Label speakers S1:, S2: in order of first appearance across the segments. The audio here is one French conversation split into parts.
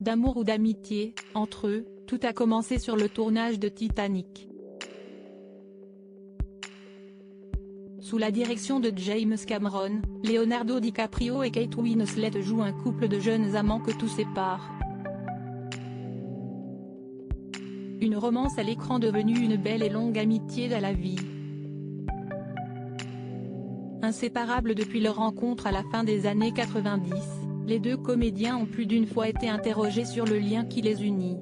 S1: D'amour ou d'amitié, entre eux, tout a commencé sur le tournage de Titanic. Sous la direction de James Cameron, Leonardo DiCaprio et Kate Winslet jouent un couple de jeunes amants que tout sépare. Une romance à l'écran devenue une belle et longue amitié à la vie. Inséparables depuis leur rencontre à la fin des années 90, les deux comédiens ont plus d'une fois été interrogés sur le lien qui les unit.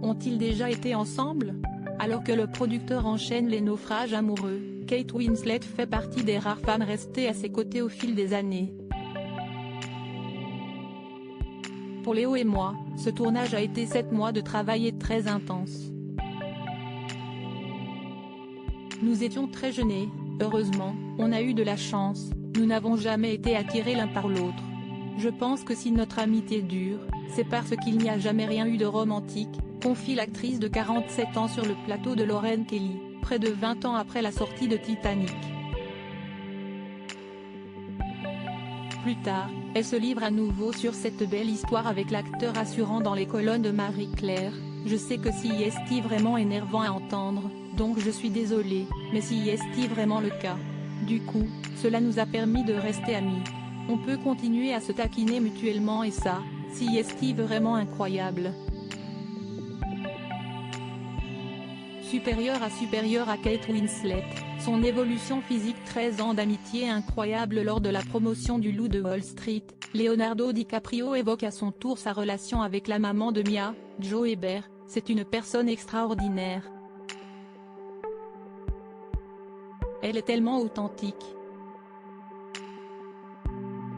S1: Ont-ils déjà été ensemble ? Alors que le producteur enchaîne les naufrages amoureux, Kate Winslet fait partie des rares femmes restées à ses côtés au fil des années. Pour Léo et moi, ce tournage a été 7 mois de travail et très intense. Nous étions très jeunes et, heureusement, on a eu de la chance, nous n'avons jamais été attirés l'un par l'autre. Je pense que si notre amitié dure, c'est parce qu'il n'y a jamais rien eu de romantique, confie l'actrice de 47 ans sur le plateau de Lauren Kelly, près de 20 ans après la sortie de Titanic. Plus tard, elle se livre à nouveau sur cette belle histoire avec l'acteur assurant dans les colonnes de Marie-Claire: « Je sais que si est vraiment énervant à entendre, donc je suis désolée, mais si est vraiment le cas. Du coup, cela nous a permis de rester amis. On peut continuer à se taquiner mutuellement et ça, si est vraiment incroyable. » Supérieure à Kate Winslet, son évolution physique, 13 ans d'amitié incroyable lors de la promotion du Loup de Wall Street, Leonardo DiCaprio évoque à son tour sa relation avec la maman de Mia, Jo Hebert: « C'est une personne extraordinaire. Elle est tellement authentique.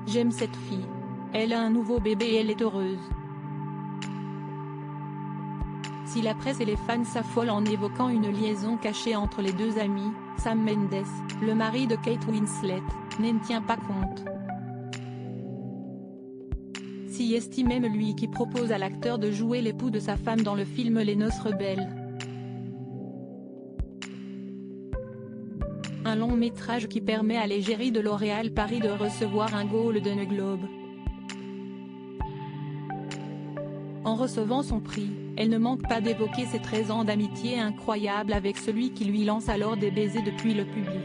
S1: J'aime cette fille. Elle a un nouveau bébé et elle est heureuse. » Si la presse et les fans s'affolent en évoquant une liaison cachée entre les deux amis, Sam Mendes, le mari de Kate Winslet, n'en tient pas compte. Si estime même lui qui propose à l'acteur de jouer l'époux de sa femme dans le film Les Noces rebelles. Un long métrage qui permet à l'égérie de L'Oréal Paris de recevoir un Golden Globe. En recevant son prix, elle ne manque pas d'évoquer ses 13 ans d'amitié incroyable avec celui qui lui lance alors des baisers depuis le public.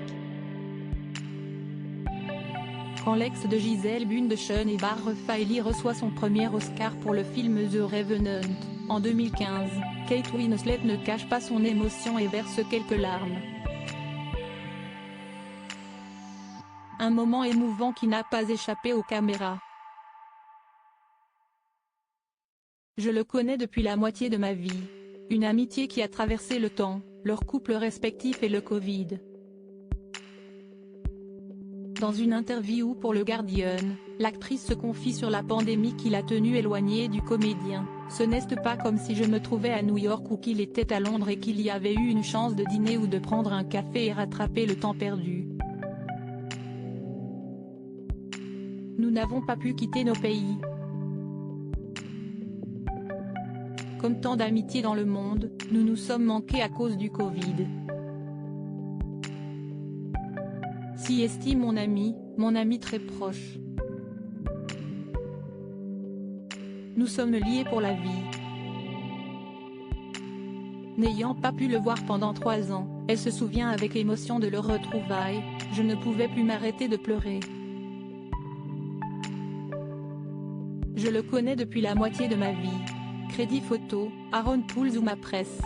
S1: Quand l'ex de Gisèle Bündchen et Barre Faili reçoit son premier Oscar pour le film The Revenant, en 2015, Kate Winslet ne cache pas son émotion et verse quelques larmes. Un moment émouvant qui n'a pas échappé aux caméras. Je le connais depuis la moitié de ma vie. Une amitié qui a traversé le temps, leur couple respectif et le Covid. Dans une interview pour le Guardian, l'actrice se confie sur la pandémie qui l'a tenue éloignée du comédien: « Ce n'est pas comme si je me trouvais à New York ou qu'il était à Londres et qu'il y avait eu une chance de dîner ou de prendre un café et rattraper le temps perdu. Nous n'avons pas pu quitter nos pays. Comme tant d'amitiés dans le monde, nous nous sommes manqués à cause du Covid. Si estime mon ami très proche. Nous sommes liés pour la vie. » N'ayant pas pu le voir pendant 3 ans, elle se souvient avec émotion de leur retrouvaille: « Je ne pouvais plus m'arrêter de pleurer. Je le connais depuis la moitié de ma vie. » Crédit photo, Aaron Pools ou Ma Presse.